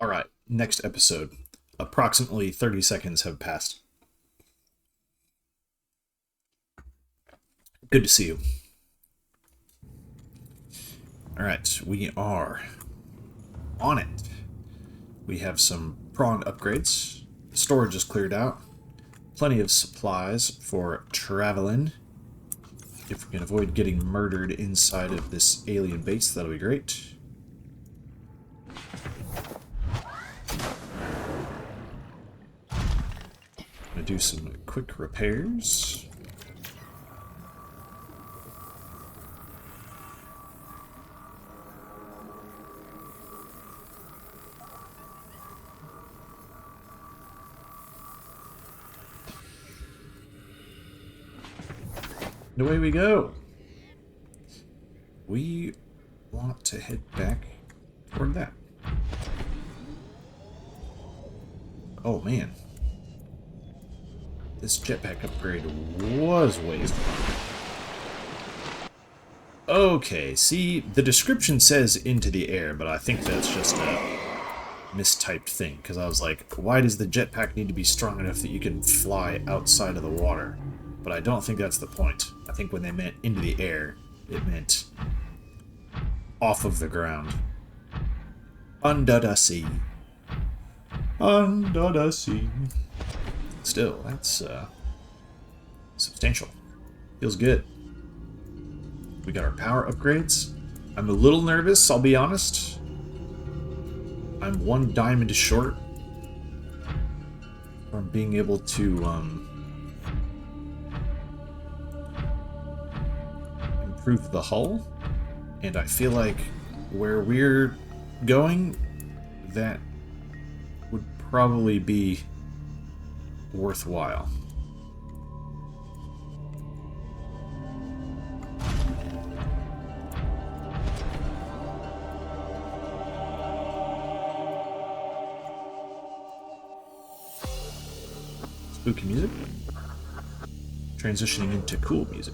Alright, next episode. Approximately 30 seconds have passed. Good to see you. Alright, we are on it. We have some prawn upgrades. The storage is cleared out. Plenty of supplies for traveling. If we can avoid getting murdered inside of this alien base, that'll be great. Gonna do some quick repairs. And away we go. We want to head back toward that. Oh man. This jetpack upgrade was wasted. Okay, see, the description says into the air, but I think that's just a mistyped thing, because I was like, why does the jetpack need to be strong enough that you can fly outside of the water? But I don't think that's the point. I think when they meant into the air, it meant off of the ground. Under the sea. Under the sea. Still, that's substantial. Feels good. We got our power upgrades. I'm a little nervous, I'll be honest. I'm one diamond short from being able to improve the hull, and I feel like where we're going, that would probably be worthwhile. Spooky music. Transitioning into cool music.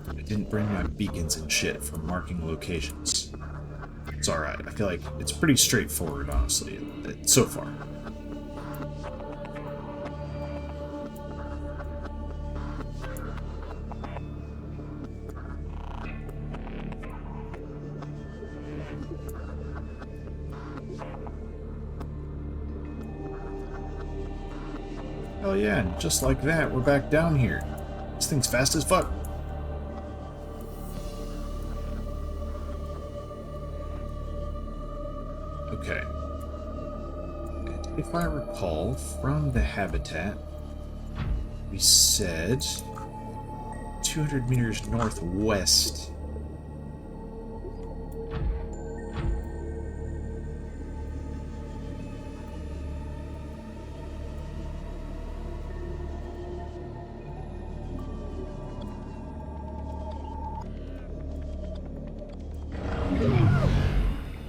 I didn't bring my beacons and shit for marking locations. It's alright. I feel like it's pretty straightforward, honestly, so far. Hell yeah, and just like that, we're back down here. This thing's fast as fuck. Okay. And if I recall, from the habitat, we said 200 meters northwest.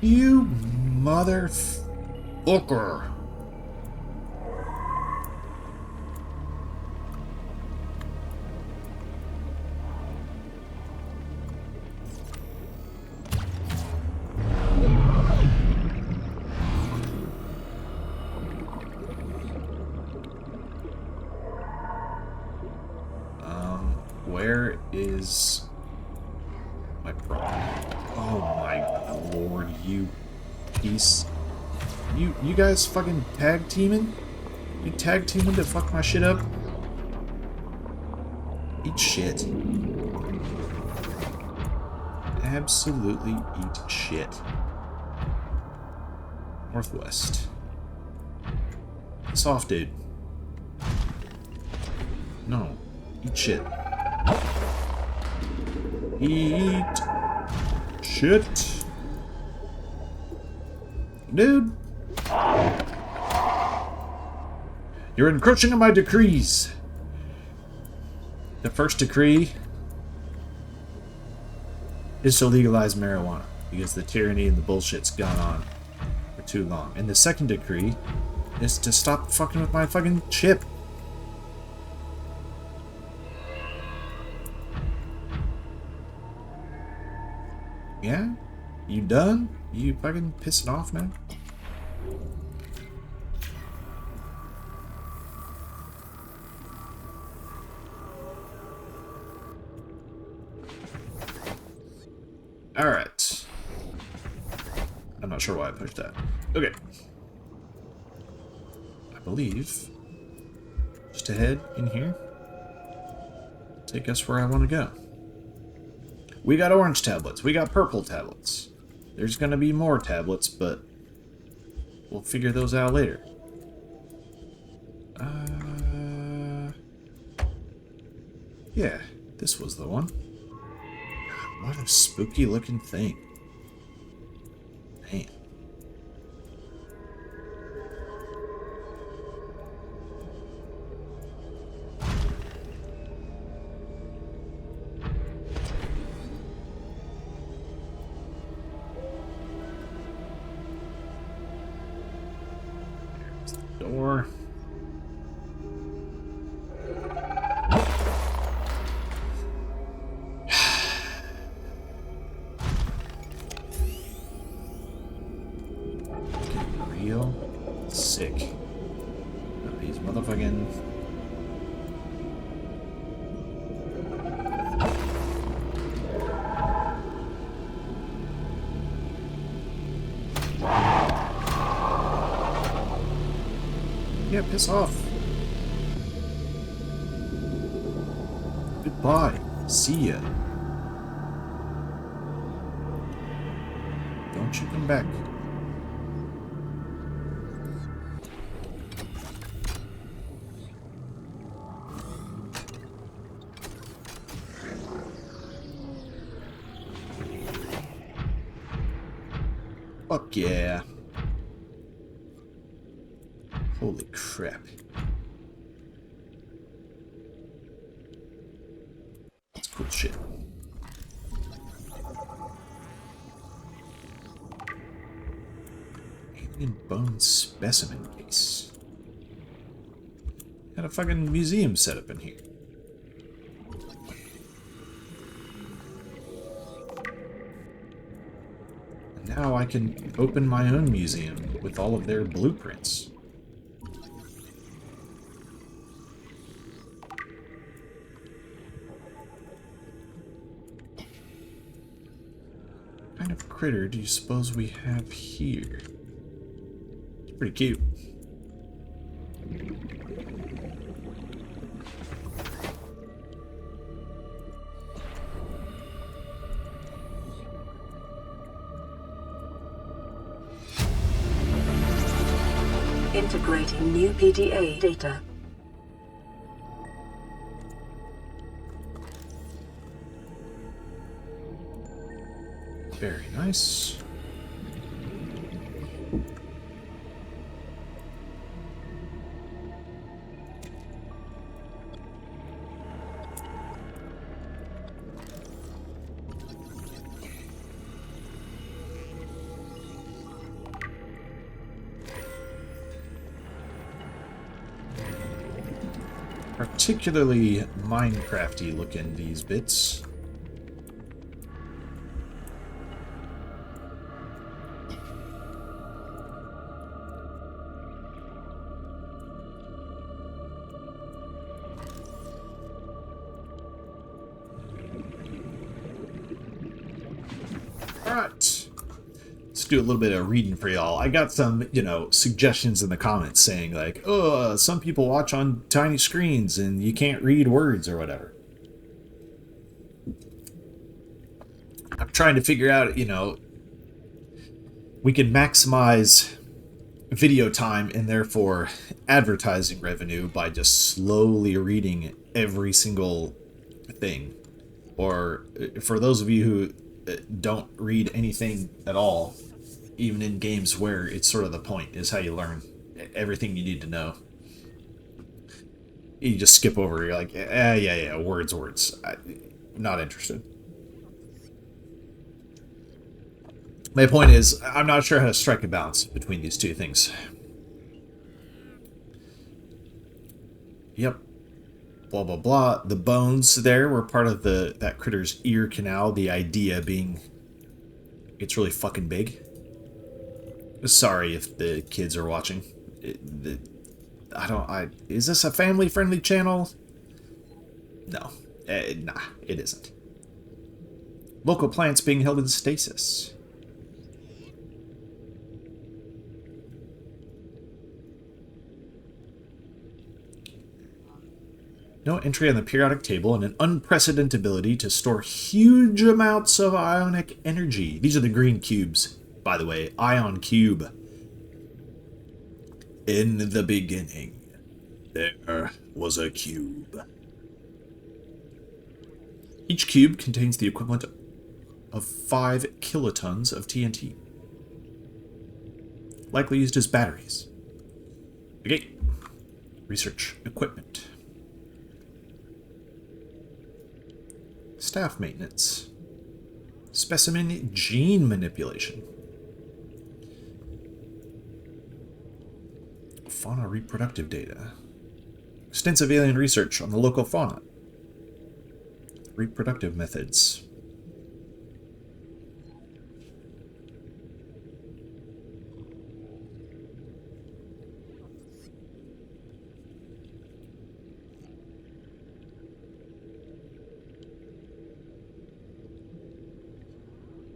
You motherfucker. Where is my problem? Oh my lord, you piece. You guys fucking tag teaming? You tag teaming to fuck my shit up? Eat shit. Absolutely eat shit. Northwest. Soft dude. No. Eat shit. Eat shit. Dude. You're encroaching on my decrees. The first decree is to legalize marijuana because the tyranny and the bullshit's gone on for too long. And the second decree is to stop fucking with my fucking ship. Yeah? You done? You fucking pissing off now? Alright. I'm not sure why I pushed that. Okay. I believe just ahead in here. Take us where I want to go. We got orange tablets. We got purple tablets. There's gonna be more tablets, but we'll figure those out later. Yeah, this was the one. God, what a spooky looking thing. Man. There's the door. Sick. These motherfucking... Yeah, piss off. Goodbye. See ya. Don't you come back. Fuck yeah. Holy crap. That's cool shit. Alien bone specimen case. Got a fucking museum set up in here. Now I can open my own museum with all of their blueprints. What kind of critter do you suppose we have here? It's pretty cute. Integrating new PDA data. Very nice. Particularly Minecrafty looking, these bits. Alright. Let's do a little bit of reading for y'all. I got some, suggestions in the comments saying like, oh, some people watch on tiny screens and you can't read words or whatever. I'm trying to figure out, we can maximize video time and therefore advertising revenue by just slowly reading every single thing. Or for those of you who don't read anything at all, even in games where it's sort of the point, is how you learn everything you need to know. You just skip over, you're like, yeah, words. Not interested. My point is, I'm not sure how to strike a balance between these two things. Yep. Blah, blah, blah. The bones there were part of that critter's ear canal, the idea being It's really fucking big. Sorry if the kids are watching. Is this a family-friendly channel? No. Nah, it isn't. Local plants being held in stasis. No entry on the periodic table, and an unprecedented ability to store huge amounts of ionic energy. These are the green cubes, by the way. Ion cube. In the beginning, there was a cube. Each cube contains the equivalent of 5 kilotons of TNT. Likely used as batteries. Okay. Research equipment. Staff maintenance. Specimen gene manipulation. Fauna reproductive data. Extensive alien research on the local fauna. Reproductive methods.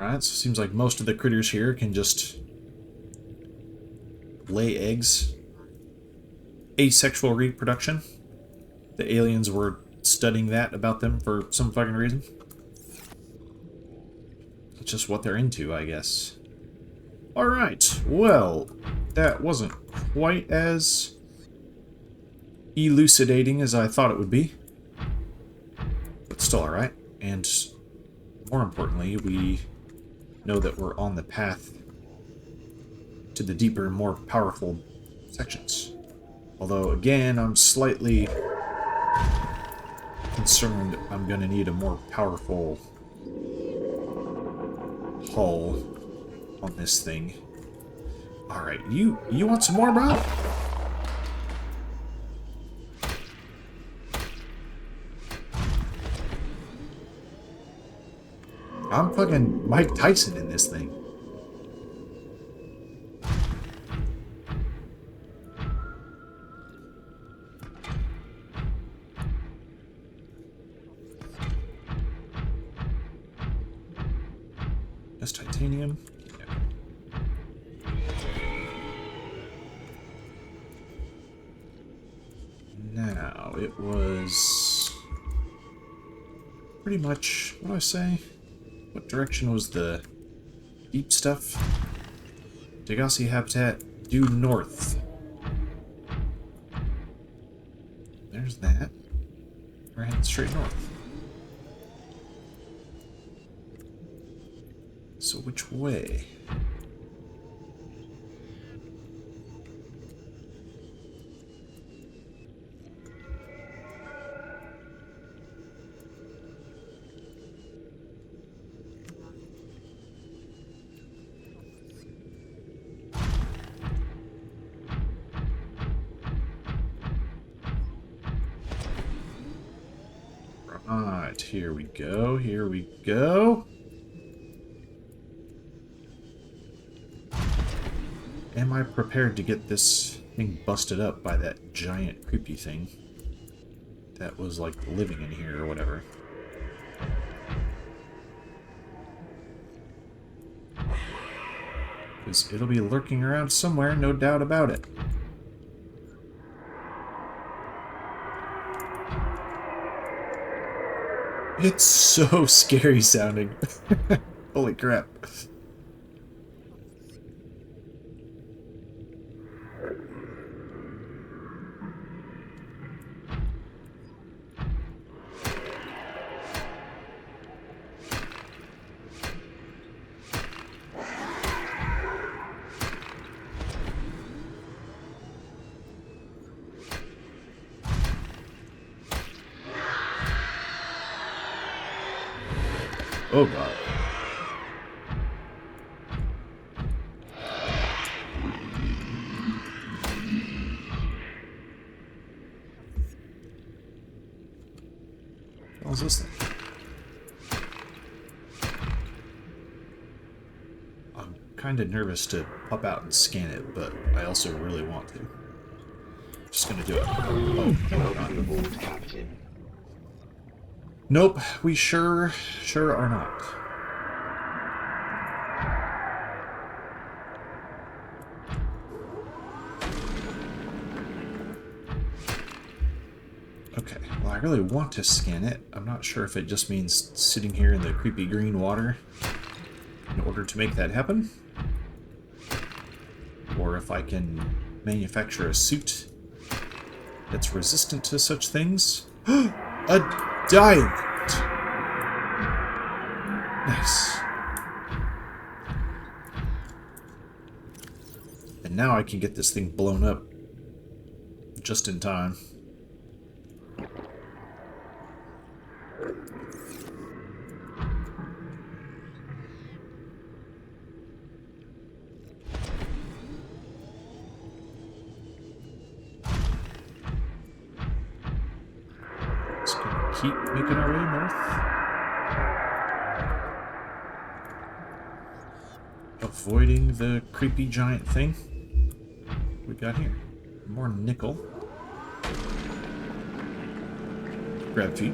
Alright, so it seems like most of the critters here can just lay eggs. Asexual reproduction. The aliens were studying that about them for some fucking reason. It's just what they're into, I guess. Alright, well, that wasn't quite as elucidating as I thought it would be. But still alright. And more importantly, we know that we're on the path to the deeper and more powerful sections. Although, again, I'm slightly concerned I'm going to need a more powerful hull on this thing. Alright, you want some more, bro? I'm fucking Mike Tyson in this thing. That's titanium. Yeah. Now, it was pretty much, what do I say? What direction was the deep stuff? Degassi habitat due north. There's that. We're heading straight north. So which way? Right, here we go, here we go. Am I prepared to get this thing busted up by that giant creepy thing that was like living in here or whatever? Because it'll be lurking around somewhere, no doubt about it. It's so scary sounding. Holy crap. Oh god. What was this thing? kind of nervous to pop out and scan it, but I also really want to. Just gonna do it. Oh, Welcome aboard, Captain. nope, we sure are not. Okay, well, I really want to scan it. I'm not sure if it just means sitting here in the creepy green water in order to make that happen, or if I can manufacture a suit that's resistant to such things. A diamond! Nice. And now I can get this thing blown up just in time. Just gonna keep making our way north. Avoiding the creepy giant thing. What we got here? More nickel. Grab feet.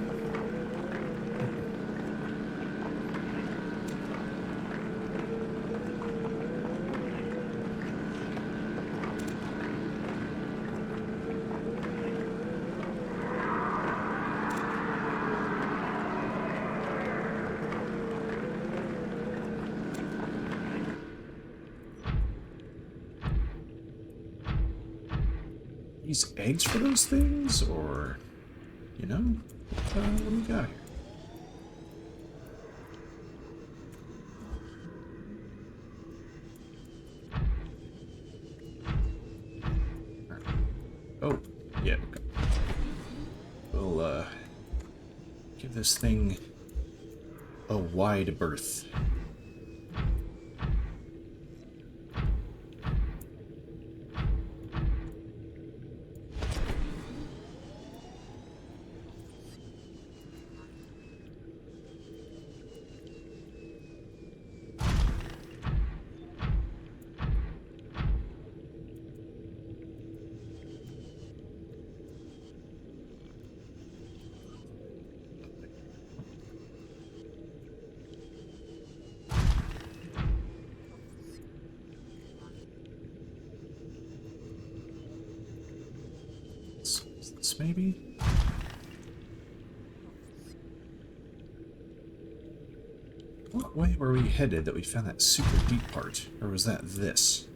These eggs for those things, or, you know, what do we got here? Oh, yeah, okay. We'll, give this thing a wide berth. This maybe? What way were we headed that we found that super deep part? Or was that this?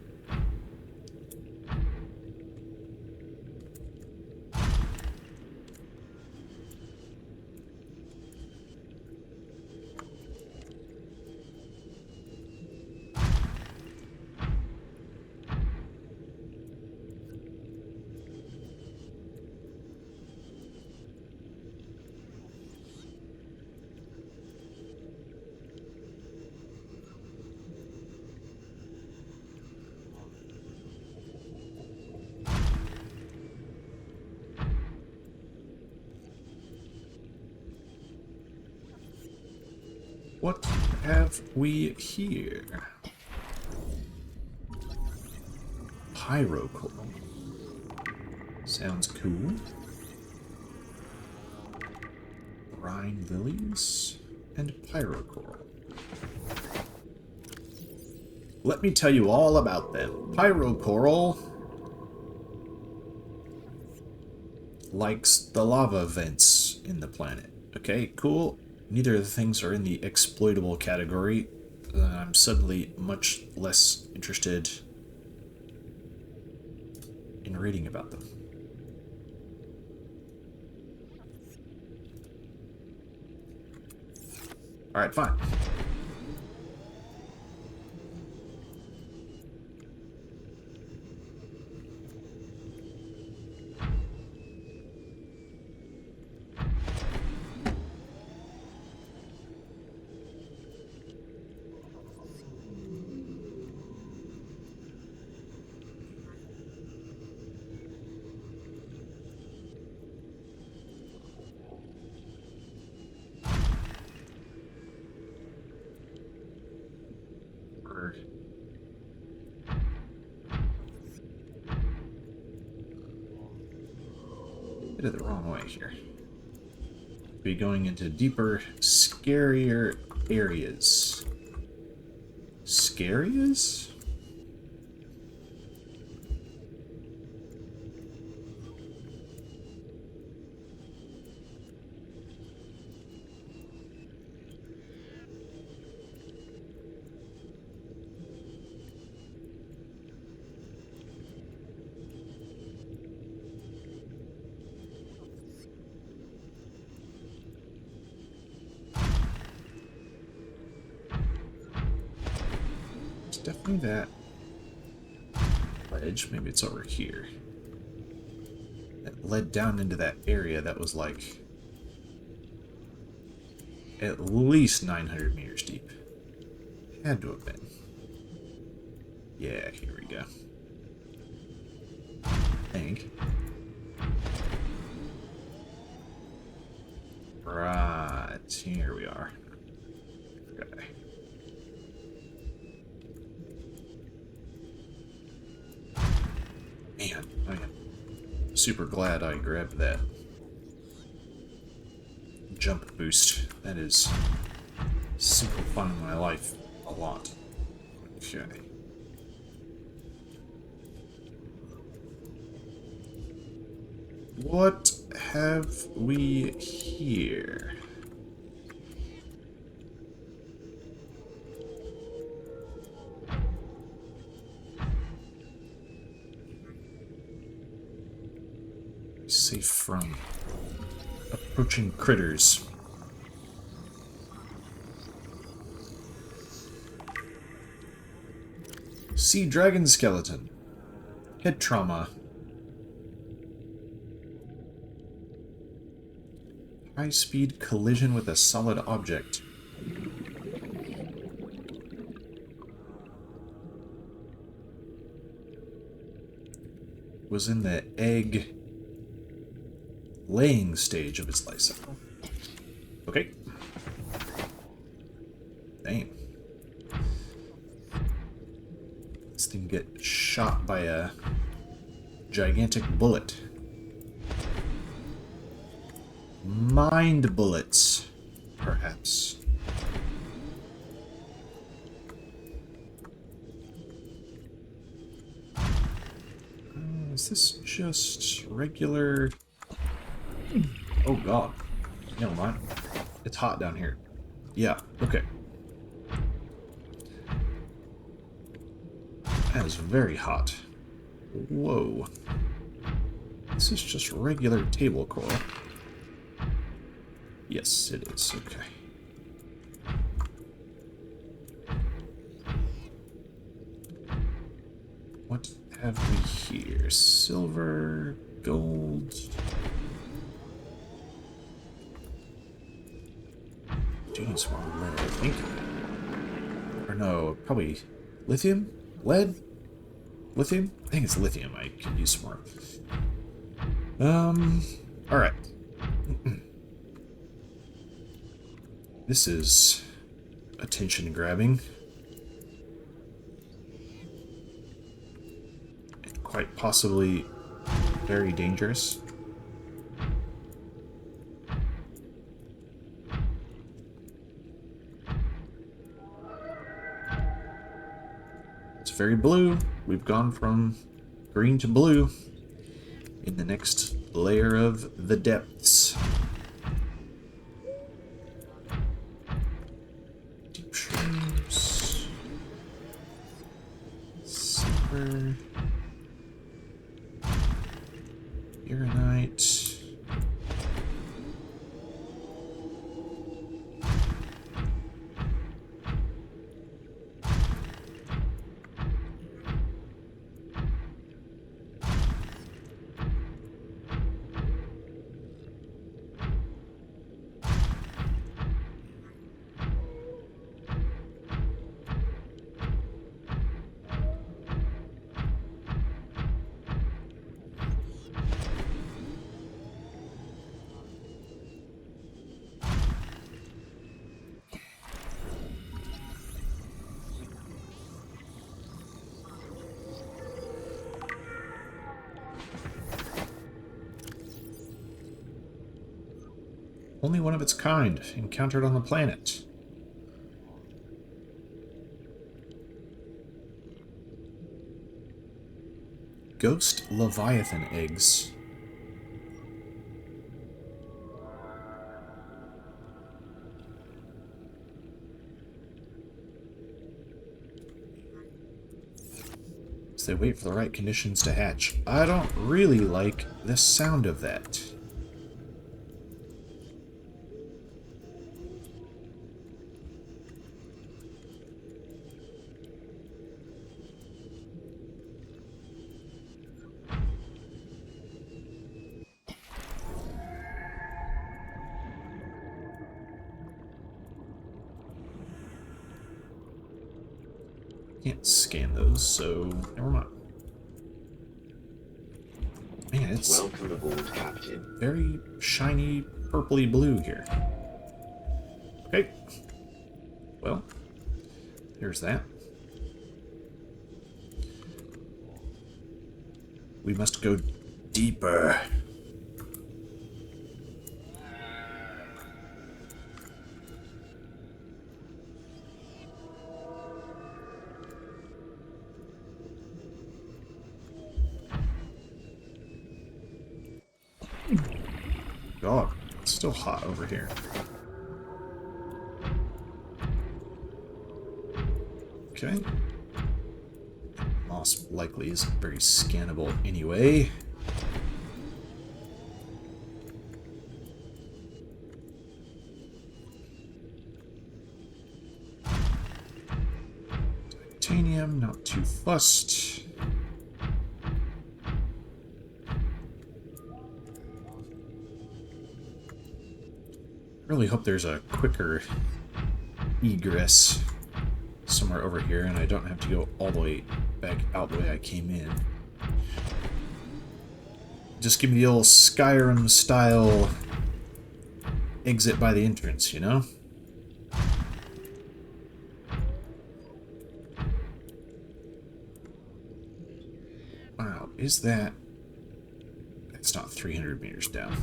What have we here? Pyrocoral. Sounds cool. Brine lilies and pyrocoral. Let me tell you all about them. Pyrocoral likes the lava vents in the planet. Okay, cool. Neither of the things are in the exploitable category. I'm suddenly much less interested in reading about them. Alright, fine. Did it the wrong way here. Be going into deeper, scarier areas. Scariest? Definitely that ledge. Maybe it's over here. That led down into that area that was like at least 900 meters deep. Had to have been. Yeah, here we go. I think. Right, here we are. Okay. Man, I am super glad I grabbed that jump boost. That is simplifying my life a lot. Okay. What have we here? Safe from approaching critters. Sea dragon skeleton. Head trauma. High-speed collision with a solid object. Was in the egg laying stage of its life cycle. Okay. Damn. This thing get shot by a gigantic bullet. Mind bullets, perhaps. Is this just regular... Oh god. Never mind. It's hot down here. Yeah, okay. That is very hot. Whoa. This is just regular table coral. Yes, it is. Okay. What have we here? Silver, gold... Doing some more lead, I think. Or no, probably lithium? Lead? Lithium? I think it's lithium. I could use some more. Alright. This is attention grabbing. And quite possibly very dangerous. Very blue. We've gone from green to blue in the next layer of the depths. Deep shrooms. Silver. Uranite. Only one of its kind, encountered on the planet. Ghost Leviathan eggs. They wait for the right conditions to hatch. I don't really like the sound of that. Can't scan those, so never mind. Man, it's Welcome aboard, Captain. very shiny purpley blue here. Okay. Well, there's that. We must go deeper. God, it's still hot over here. Okay. Moss likely isn't very scannable anyway. Titanium, not too fussed. Really hope there's a quicker egress somewhere over here and I don't have to go all the way back out the way I came in. Just give me the old Skyrim style exit by the entrance, you know? Wow, is that... That's not 300 meters down.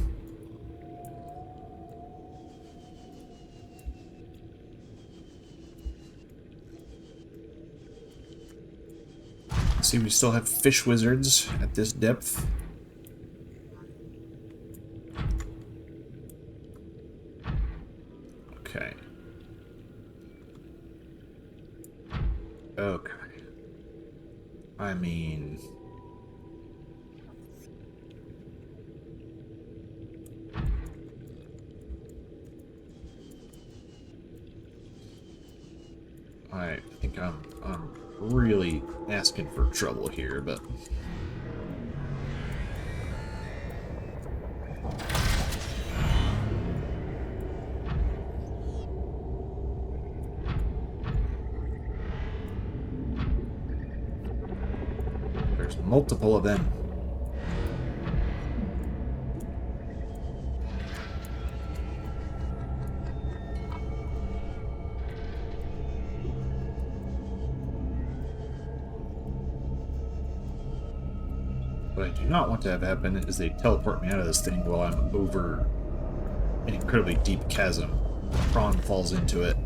See, we still have fish wizards at this depth. Okay. Okay. I mean... I think I'm really asking for trouble here, but... There's multiple of them. What I do not want to have happen is they teleport me out of this thing while I'm over an incredibly deep chasm. The prawn falls into it.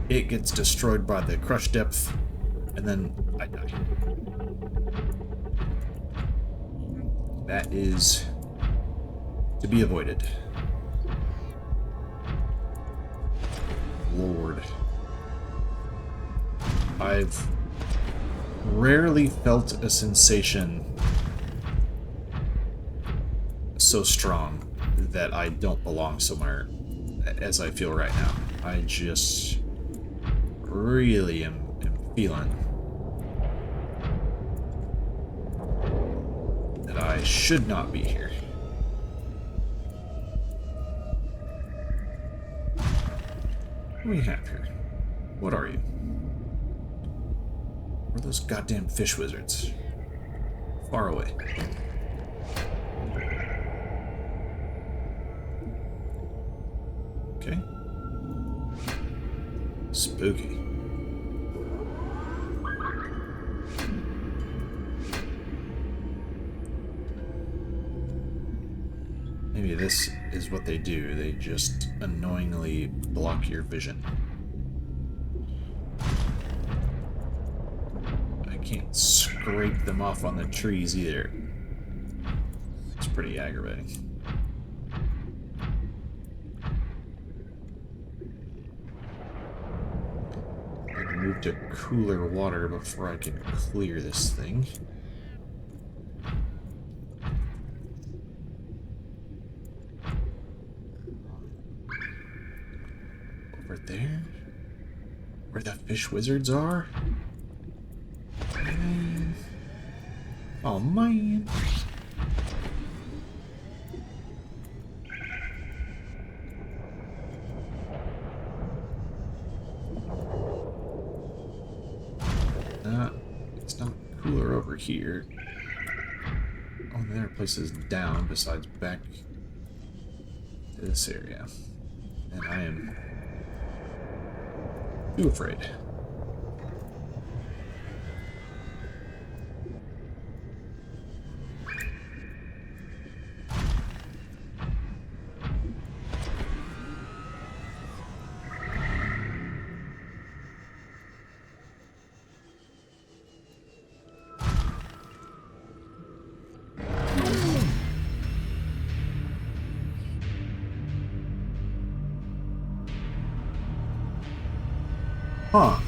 It gets destroyed by the crush depth, and then I die. That is to be avoided. Lord. I've rarely felt a sensation so strong that I don't belong somewhere as I feel right now. I just really am feeling that I should not be here. What do we have here? What are you? Where are those goddamn fish wizards? Far away. Okay. Spooky. Maybe this is what they do. They just annoyingly block your vision. I can't scrape them off on the trees either. It's pretty aggravating. I can move to cooler water before I can clear this thing. Over there? Where the fish wizards are? Oh man. It's not cooler over here. Oh, there are places down besides back to this area. And I am too afraid. Huh.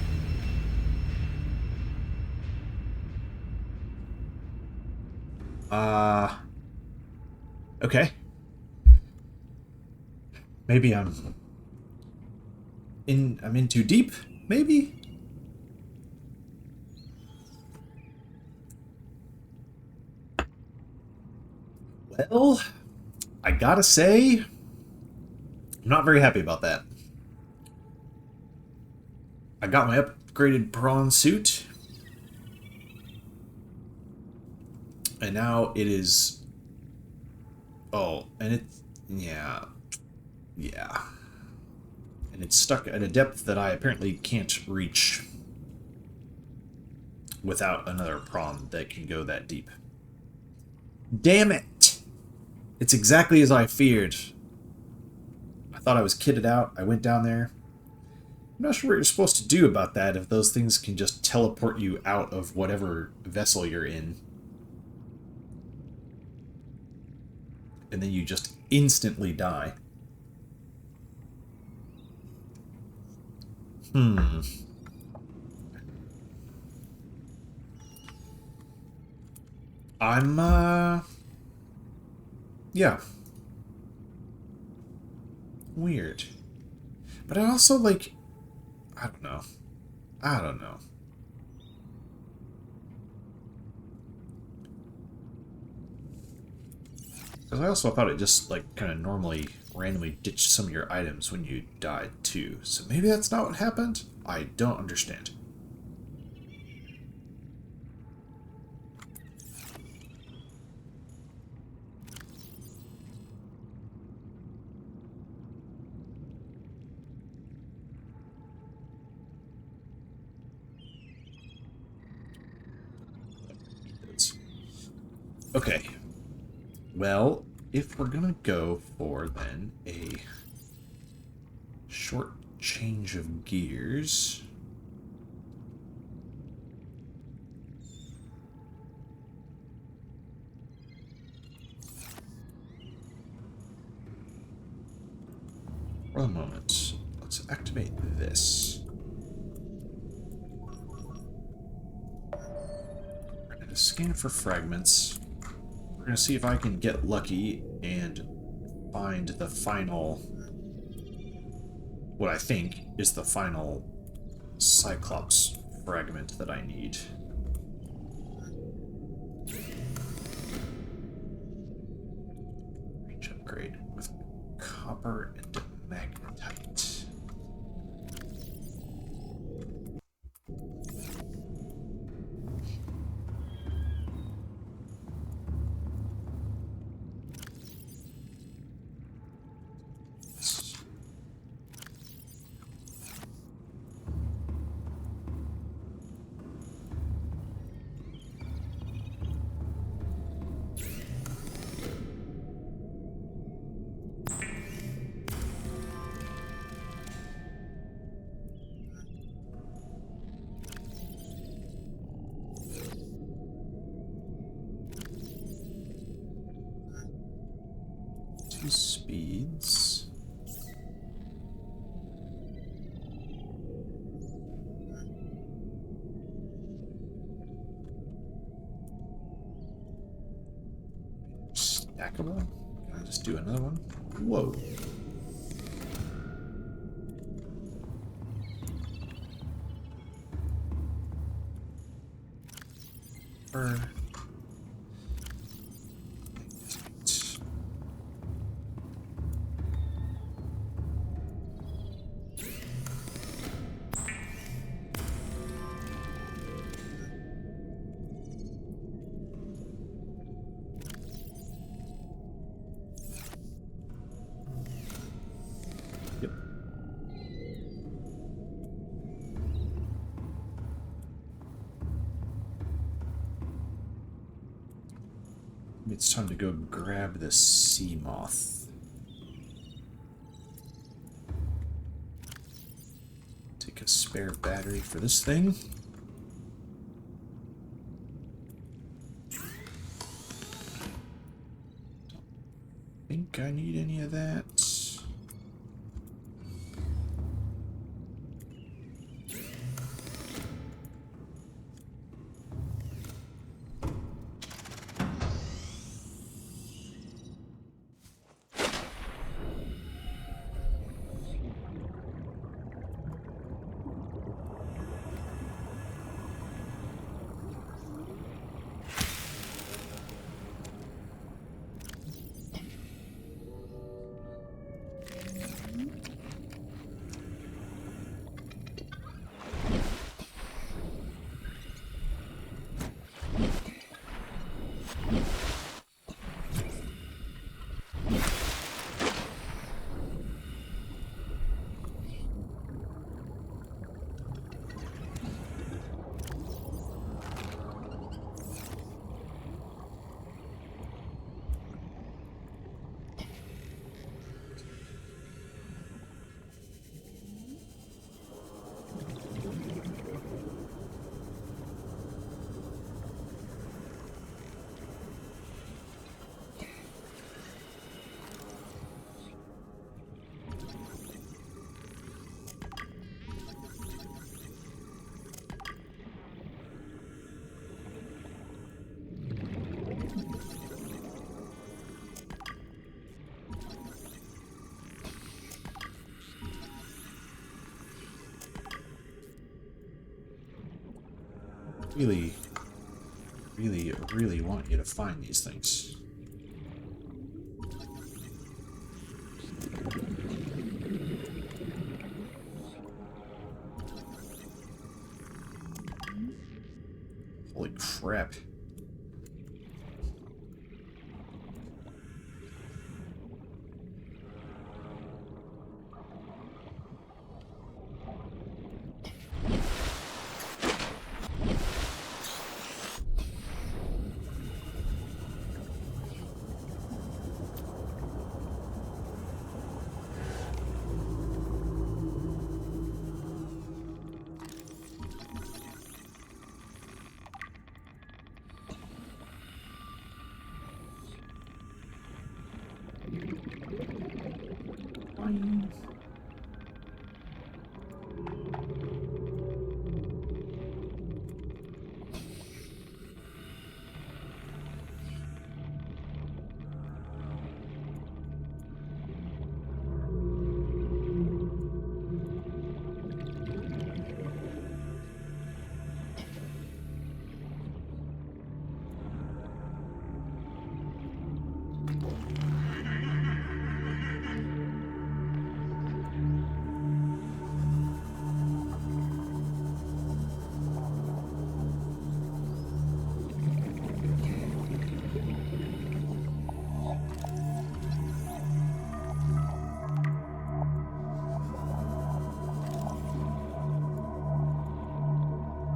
Okay. Maybe I'm in too deep, maybe? Well, I gotta say, I'm not very happy about that. I got my upgraded prawn suit. And now it is... Oh, and it's... Yeah. Yeah. And it's stuck at a depth that I apparently can't reach without another prawn that can go that deep. Damn it! It's exactly as I feared. I thought I was kitted out. I went down there. I'm not sure what you're supposed to do about that if those things can just teleport you out of whatever vessel you're in. And then you just instantly die. I'm, yeah. Weird. But I also, like, I don't know. I don't know. Because I also thought it just, like, kind of normally, randomly ditched some of your items when you died, too. So maybe that's not what happened? I don't understand. Okay. Well, if we're gonna go for, then, a short change of gears... For the moment, let's activate this. We're going to scan for fragments. We're going to see if I can get lucky and find the final... what I think is the final Cyclops fragment that I need. Range upgrade with copper and magnetite. Yakima? Can I just do another one? Whoa. Burn. Yep. It's time to go grab the sea moth. Take a spare battery for this thing. Don't think I need any of that. Really want you to find these things. Holy crap.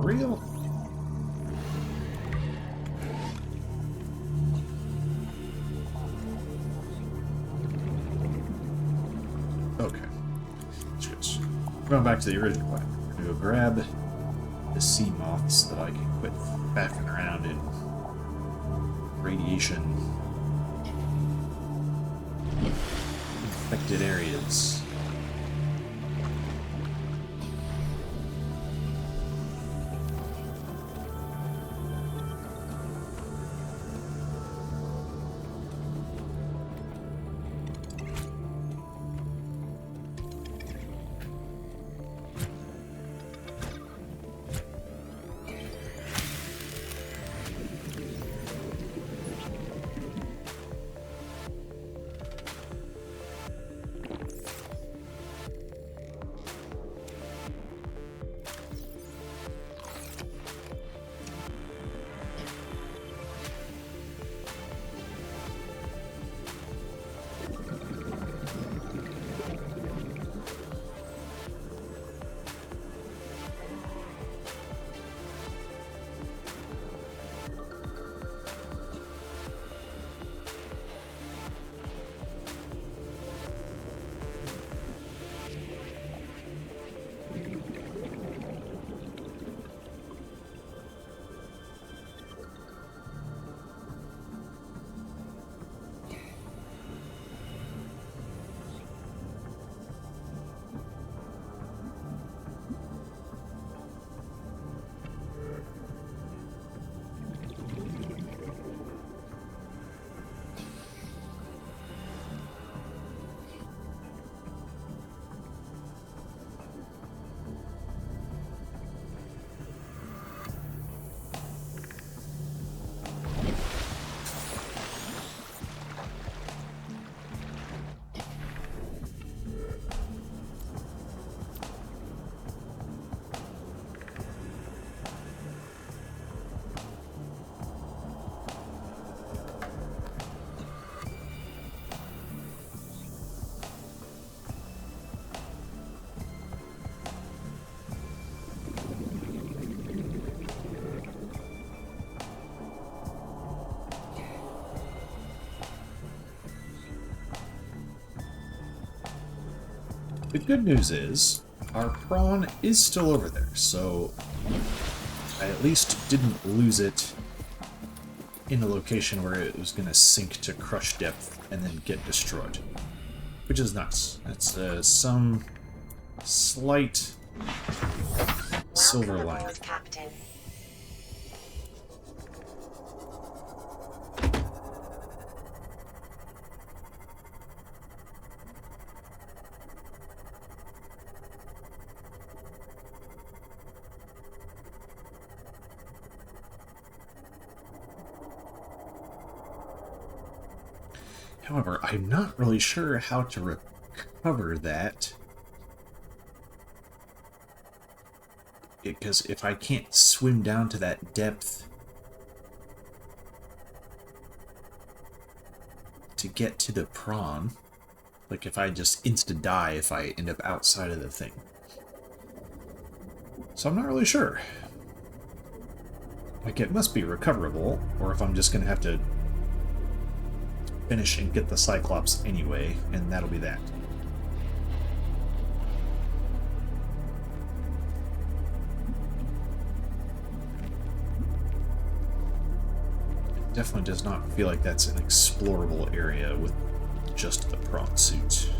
Real? Okay. Just going back to the original plan. We're gonna go grab the sea moths that I can quit faffing around in radiation infected areas. The good news is, our prawn is still over there, so I at least didn't lose it in a location where it was going to sink to crush depth and then get destroyed. Which is nice. That's some slight silver lining. Captain. However, I'm not really sure how to recover that. Because if I can't swim down to that depth to get to the prawn, like if I just insta-die if I end up outside of the thing. So I'm not really sure. Like, it must be recoverable, or if I'm just going to have to finish and get the Cyclops anyway, and that'll be that. It definitely does not feel like that's an explorable area with just the prawn suit.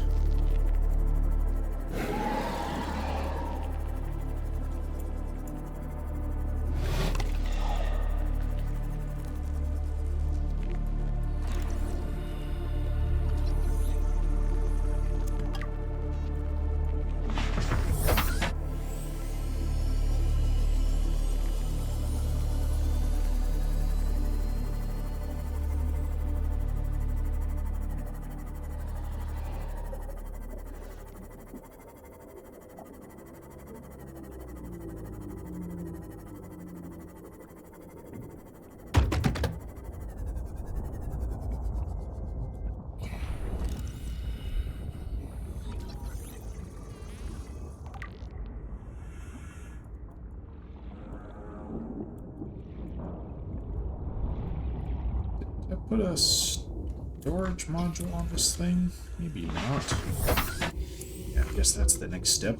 Did I put a storage module on this thing? Maybe not. Yeah, I guess that's the next step.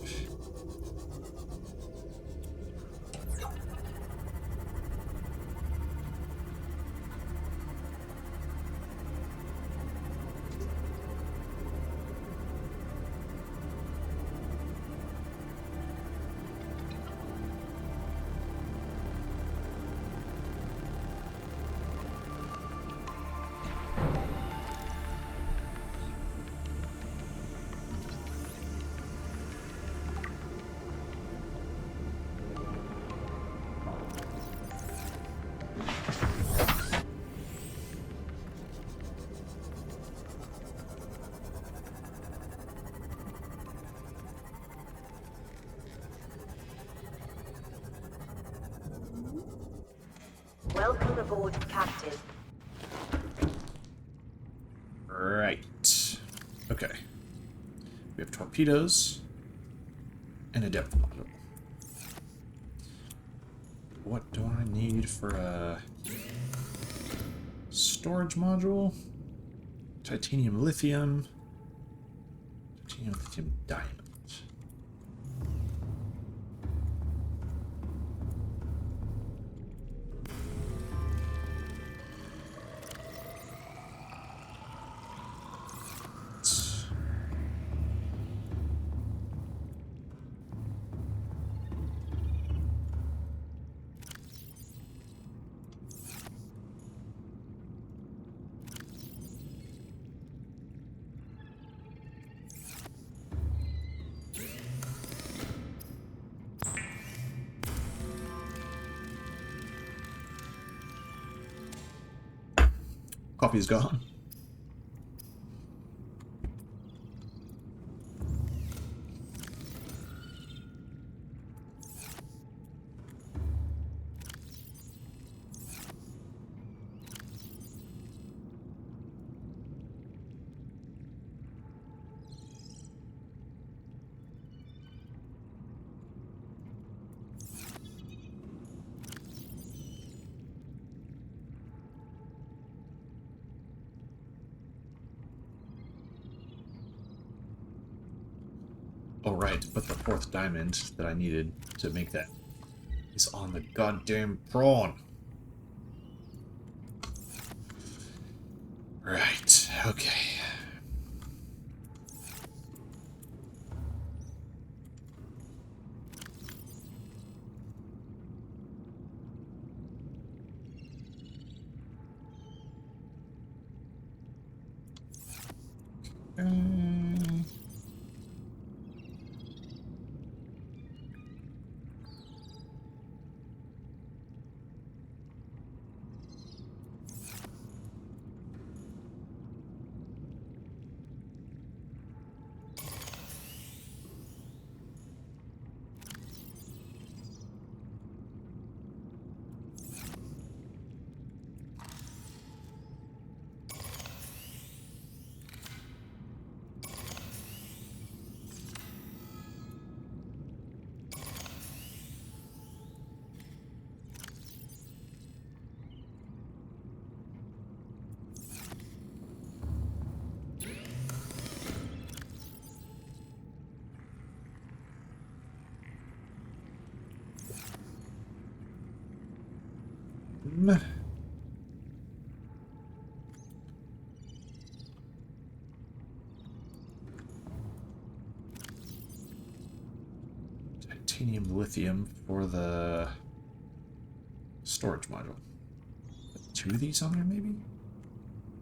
Welcome aboard, Captain. Right. Okay. We have torpedoes and a depth module. What do I need for a storage module? Titanium lithium. Titanium lithium diamond. Coffee's gone. Alright, but the fourth diamond that I needed to make that is on the goddamn prawn. Right, okay. Titanium lithium for the storage module. 2 of these on there, maybe?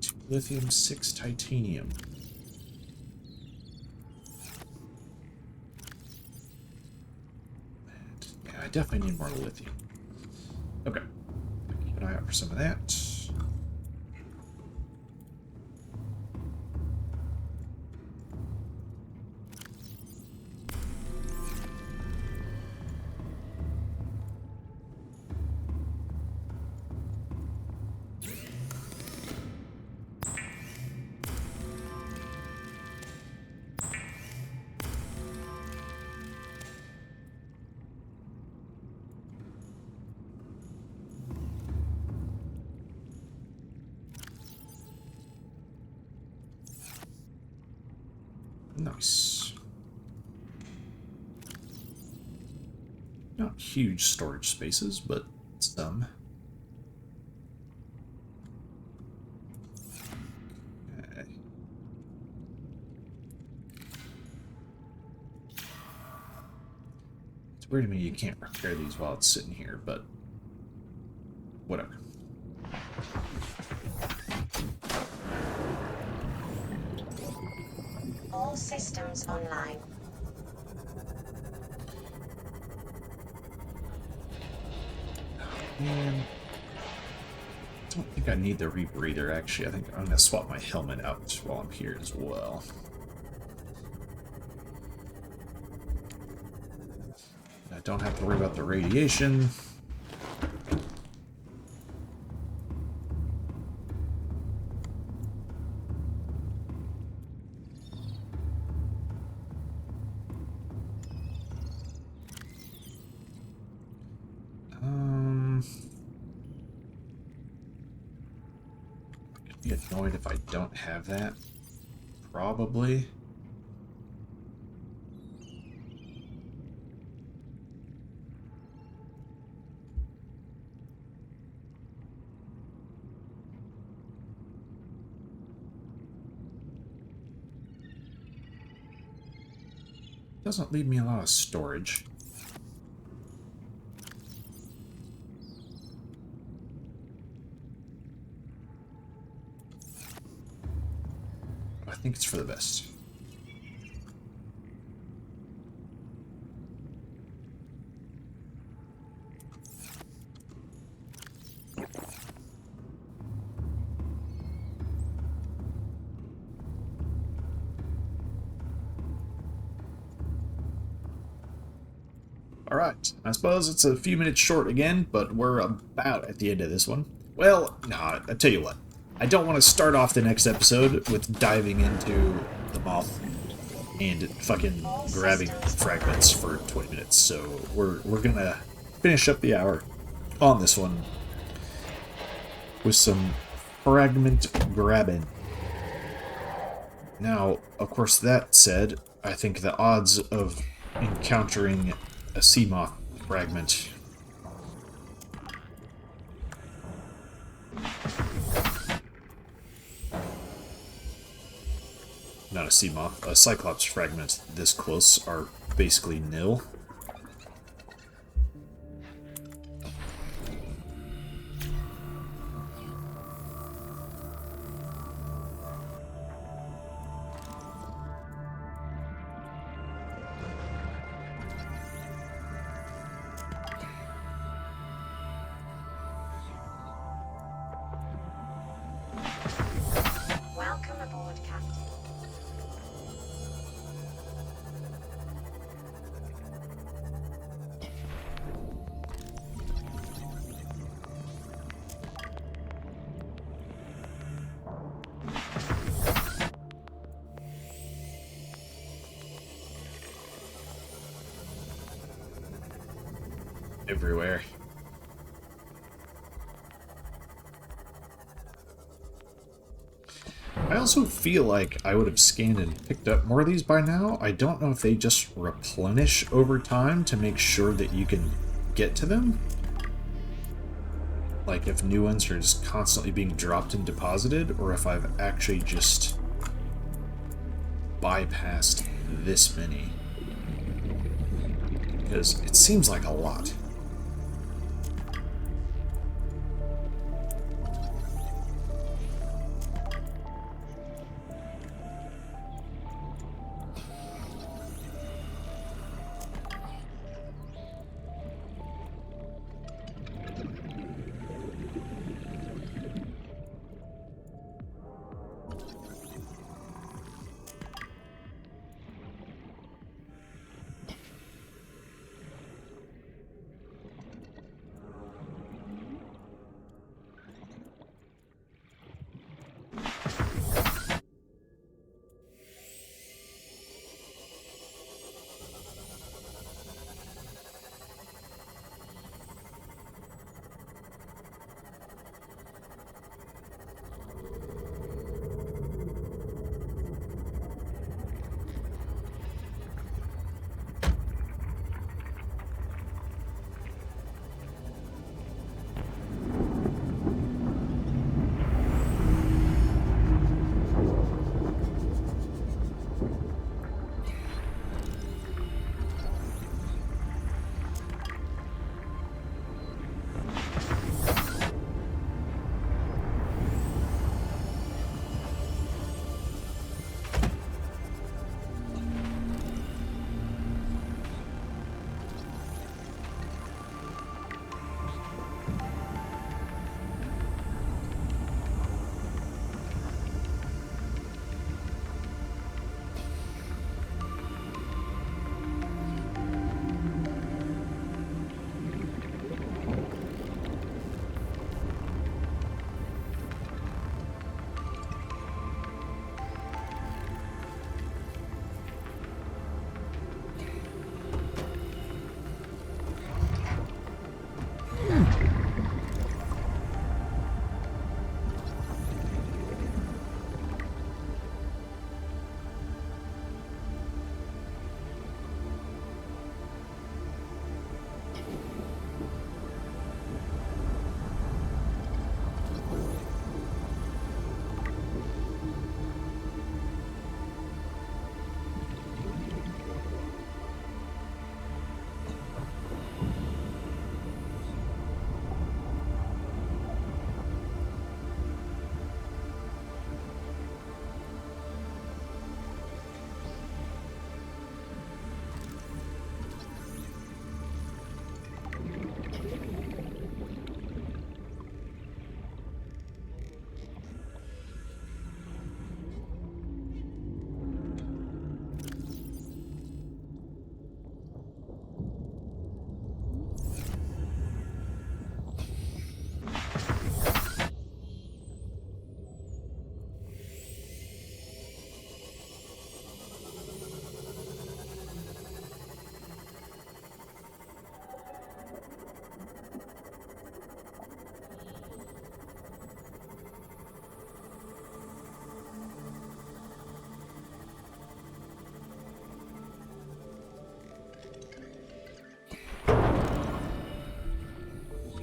2 lithium, 6 titanium. Yeah, I definitely need more lithium. Okay. Keep an eye out for some of that. Nice. Not huge storage spaces, but some. Okay. It's weird to me you can't repair these while it's sitting here, but whatever. All systems online. Man, I don't think I need the rebreather, actually. I think I'm going to swap my helmet out while I'm here as well. I don't have to worry about the radiation. I'd be annoyed if I don't have that. Probably. Doesn't leave me a lot of storage. I think it's for the best. Alright, I suppose it's a few minutes short again, but we're about at the end of this one. Well, no, I tell you what. I don't want to start off the next episode with diving into the moth and fucking grabbing fragments for 20 minutes. So we're gonna finish up the hour on this one with some fragment grabbing. Now, of course, that said, I think the odds of encountering a sea moth fragment. Not a sea moth, a cyclops fragment this close are basically nil. Welcome aboard, Captain. Everywhere. I also feel like I would have scanned and picked up more of these by now. I don't know if they just replenish over time to make sure that you can get to them. Like if new ones are just constantly being dropped and deposited, or if I've actually just bypassed this many. Because it seems like a lot.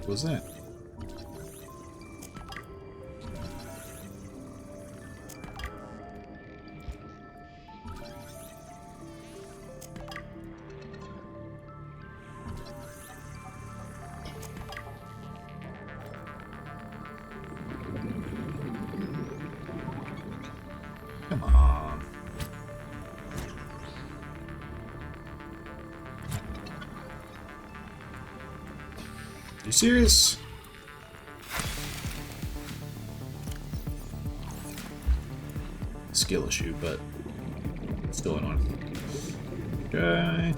What was that? Come on. You serious? Skill issue, but still annoying. Okay.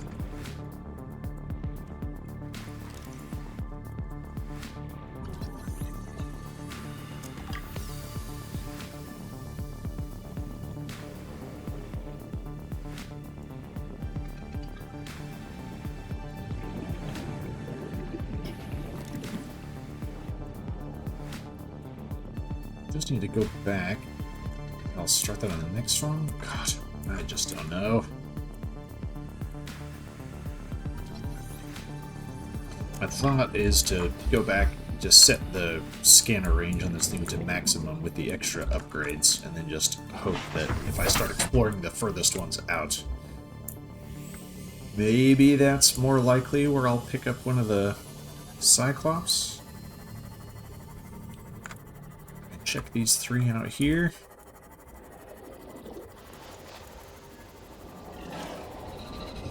Just need to go back. I'll start that on the next one. God, I just don't know. My thought is to go back, just set the scanner range on this thing to maximum with the extra upgrades, and then just hope that if I start exploring the furthest ones out, maybe that's more likely where I'll pick up one of the Cyclops. Check these 3 out here.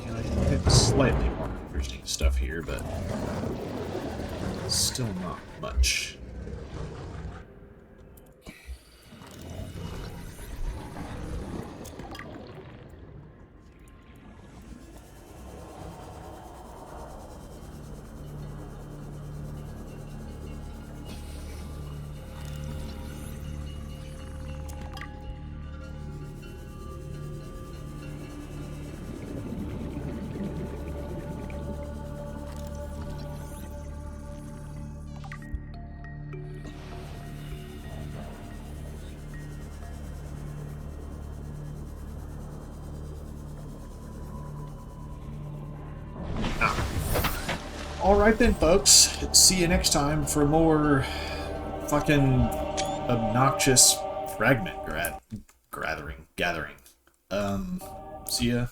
And I can hit slightly more interesting stuff here, but still not much. Alright then, folks. See you next time for more fucking obnoxious fragment gathering. See ya.